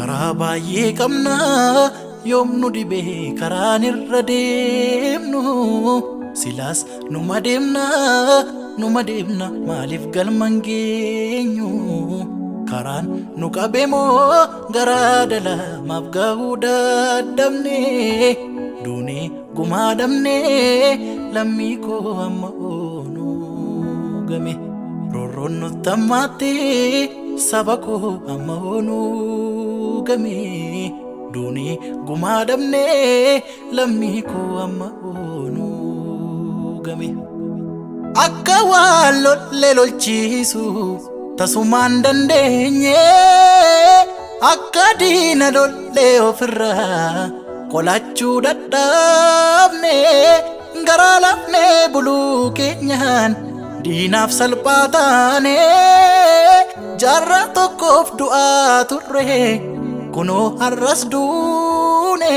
karaa baay'ee qabna yoom nu dhibee karaan irra deemnu silaas numa deemna maaliif galman geenyu karaan nu qabe moo garaa dalamaaf gahuu dadhabne duunee gumaa dhabne lammii koo amma oonu game roorroon nutti hammaate saba koo amma oonu game duunee gumaa dhabne lammii koo amma oonu game akka waan lollee lolchiisu tasumaan dandeenye akka diina lollee ofirraa qolachuu dadhabne garaa lafnee buluu keenyaan diinaaf salphaa taane jaarraa tokkoof du'aa turre kunoo har'as duune